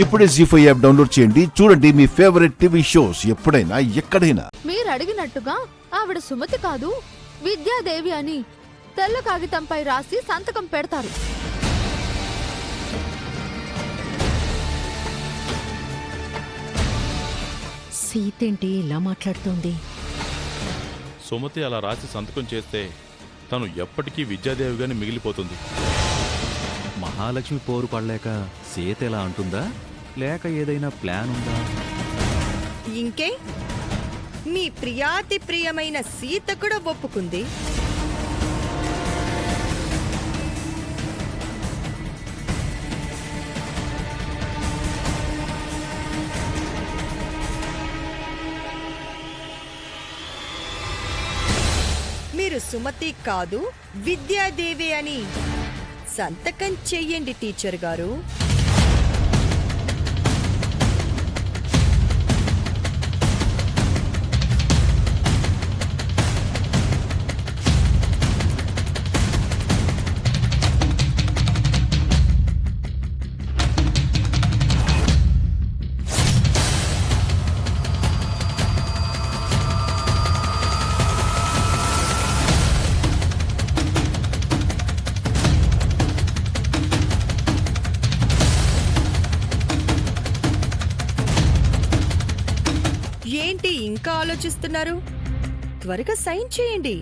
ఇప్పుడే జీ5 app download చేయండి. చూడండి మీ ఫేవరెట్ టీవీ షోస్ ఎప్పుడైనా ఎక్కడైనా. మీరు అడిగినట్టుగా ఆవిడ సుమతి కాదు, విద్యాదేవి అని తెల్ల కాగితంపై రాసి సంతకం పెడతారు. సీతేంటి ఇలా మాట్లాడుతోంది? సుమతి అలా రాసి సంతకం చేస్తే తను ఎప్పటికీ విద్యాదేవిగానే మిగిలిపోతుంది. మహాలక్ష్మి పోరు పడలేక సీత ఎలా అంటుందా, లేక ఏదైనా ప్లాన్ ఉందా? ఇంకే మీ ప్రియాతి ప్రియమైన సీత కూడా ఒప్పుకుంది. మీరు సుమతి కాదు విద్యాదేవి అని సంతకం చెయ్యండి టీచర్ గారు. ఏంటి ఇంకా ఆలోచిస్తున్నారు? త్వరగా సైన్ చేయండి.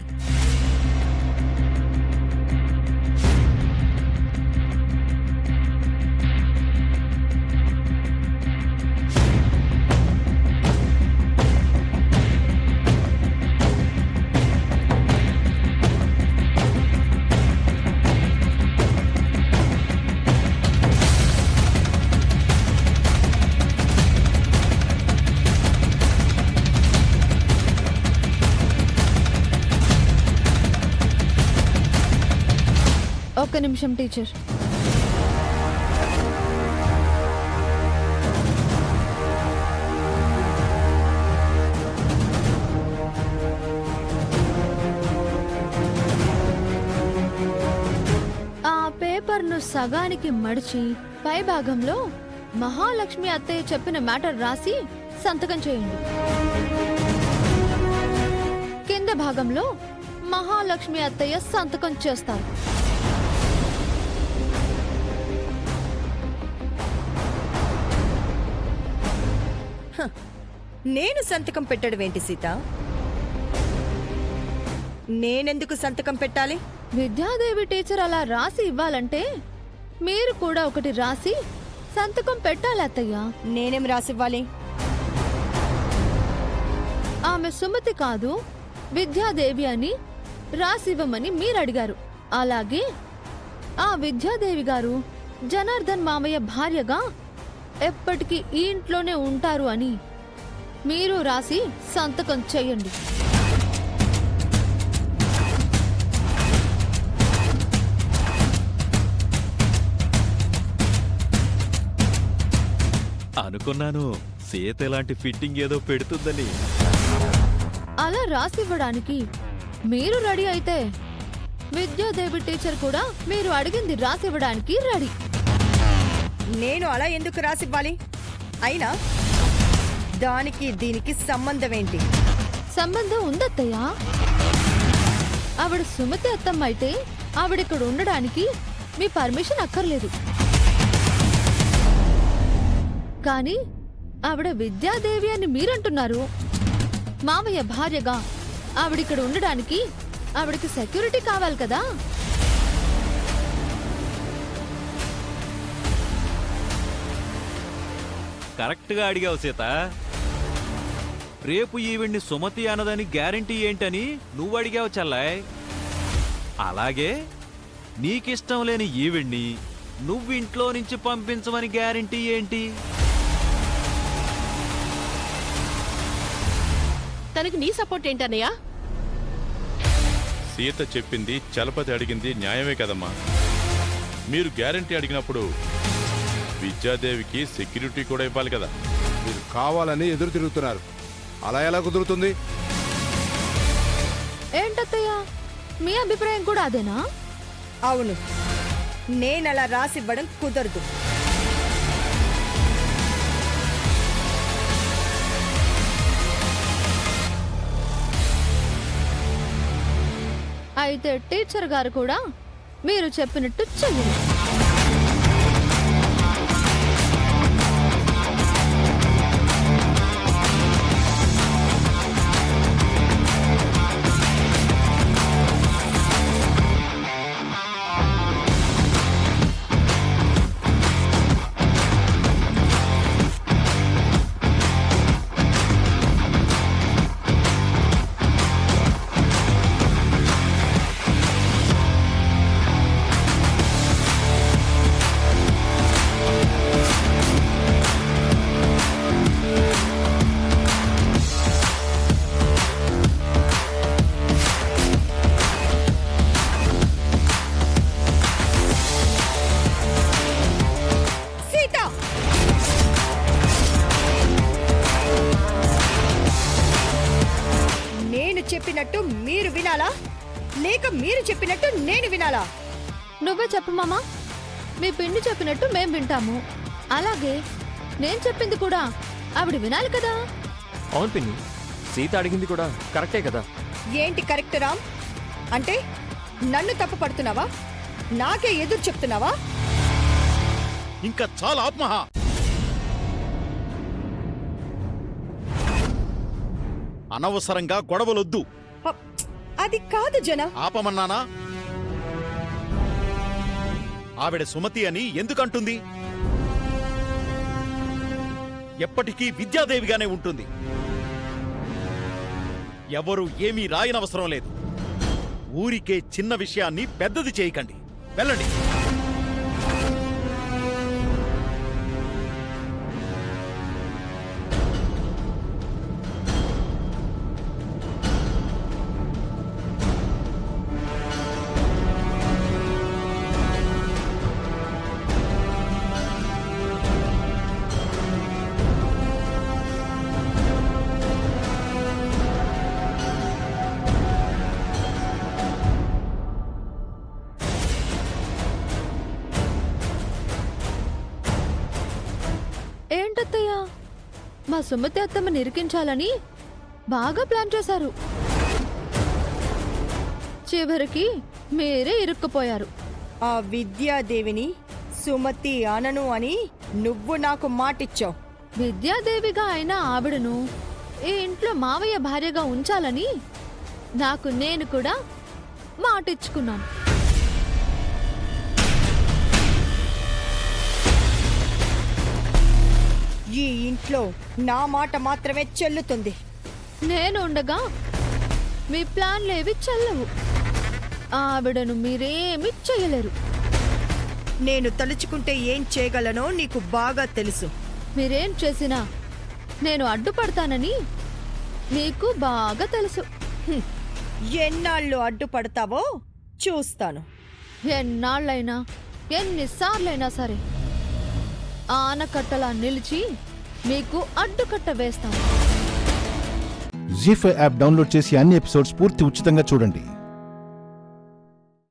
ఒక్క నిమిషం టీచర్. ఆ పేపర్ను సగానికి మడిచి పై భాగంలో మహాలక్ష్మి అత్తయ్య చెప్పిన మ్యాటర్ రాసి సంతకం చేయండి. కింద భాగంలో మహాలక్ష్మి అత్తయ్య సంతకం చేస్తారు. నేను సంతకం పెట్టడం ఏంటి సీత? నేనెందుకు సంతకం పెట్టాలి? విద్యాదేవి టీచర్ అలా రాసి ఇవ్వాలంటే మీరు కూడా ఒకటి రాసి సంతకం పెట్టాలి అత్తయ్య. నేనేం రాసివ్వాలి? ఆమె సుమతి కాదు విద్యాదేవి అని రాసివ్వమని మీరు అడిగారు. అలాగే ఆ విద్యాదేవి గారు జనార్దన్ మామయ్య భార్యగా ఎప్పటికీ ఈ ఇంట్లోనే ఉంటారు అని మీరు రాసి సంతకం చేయండి. అనుకున్నాను సీత ఎలాంటి ఫిట్టింగ్ ఏదో పెడుతుందని. అలా రాసివ్వడానికి మీరు రెడీ అయితే విద్యాదేవి టీచర్ కూడా మీరు అడిగింది రాసివ్వడానికి రెడీ. నేను అలా ఎందుకు రాసివ్వాలి? అయినా దానికి దీనికి సంబంధం ఏంటి? సంబంధం ఉందత్తయ్యా. ఆవిడ సుమతి అత్తమ్మ అయితే ఆవిడిక్కడ ఉండడానికి మీ పర్మిషన్ అక్కర్లేదు. కానీ ఆవిడ విద్యాదేవి అని మీరంటున్నారు. మామయ్య భార్యగా ఆవిడిక్కడ ఉండడానికి ఆవిడికి సెక్యూరిటీ కావాలి కదా. కరెక్ట్గా అడిగావు సీత. రేపు ఈవిడ్ని సుమతి అన్నదని గ్యారంటీ ఏంటని నువ్వు అడిగావు చల్లాయ్. అలాగే నీకిష్టం లేని ఈవిడ్ని నువ్వు ఇంట్లో నుంచి పంపించమని గ్యారంటీ ఏంటి? తనకి నీ సపోర్ట్ ఏంటన్నయ్యా? సీత చెప్పింది చలపతి అడిగింది న్యాయమే కదమ్మా. మీరు గ్యారంటీ అడిగినప్పుడు విద్యాదేవికి సెక్యూరిటీ కూడా ఇవ్వాలి కదా. మీరు కావాలని ఎదురు తిరుగుతున్నారు. అలా ఎలా కుదురుతుంది? ఏంటత్తయ్య మీ అభిప్రాయం కూడా అదేనా? అవును, నేనలా రాసివ్వడం కుదరదు. అయితే టీచర్ గారు కూడా మీరు చెప్పినట్టు చెయ్యరు. సీత, నేను చెప్పినట్టు మీరు వినాలా లేక మీరు చెప్పినట్టు నేను వినాలా? నువ్వే చెప్పు మామా. మీ పిండి చెప్పినట్టు మేం వింటాము. అలాగే నేను చెప్పింది కూడా ఆవిడ వినాలి కదా. అవును పిన్ని, సీత అడిగింది కూడా కరెక్టే కదా. ఏంటి కరెక్ట్ రామ్? అంటే నన్ను తప్పు పడుతున్నావా? నాకే ఎదురు చెప్తున్నావా? ఇంకా చాలా ఆత్మహా. అనవసరంగా గొడవలొద్దు. హ, అది కాదు జన. ఆపమన్నానా? ఆవిడ సుమతి అని ఎందుకంటుంది? ఎప్పటికీ విద్యాదేవిగానే ఉంటుంది. ఎవరు ఏమీ రాయనవసరం లేదు. ఊరికే చిన్న విషయాన్ని పెద్దది చేయకండి. వెళ్ళండి. ఏంటత్తయ్య, మా సుమతి అత్తమ్మ నిరికించాలని బాగా ప్లాన్ చేశారు. చివరికి మీరే ఇరుక్కుపోయారు. ఆ విద్యాదేవిని సుమతి అనను అని నువ్వు నాకు మాటిచ్చావు. విద్యాదేవిగా అయిన ఆవిడను ఈ ఇంట్లో మావయ్య భార్యగా ఉంచాలని నాకు నేను కూడా మాటిచ్చుకున్నాను. ఈ ఇంట్లో నా మాట మాత్రమే చెల్లుతుంది. నేను ఉండగా మీ ప్లాన్లేవి చెల్లవు. ఆవిడను మీరేమి చెయ్యలేరు. నేను తలుచుకుంటే ఏం చేయగలనో నీకు బాగా తెలుసు. మీరేం చేసినా నేను అడ్డుపడతానని మీకు బాగా తెలుసు. హ్మ్. ఎన్నాళ్ళు అడ్డుపడతావో చూస్తాను. ఎన్నాళ్ళైనా ఎన్నిసార్లైనా సరే ఆనకట్టలా నిలిచి మీకు అడ్డుకట్ట వేస్తాను. జీ5 యాప్ డౌన్లోడ్ చేసి అన్ని ఎపిసోడ్స్ పూర్తి ఉచితంగా చూడండి.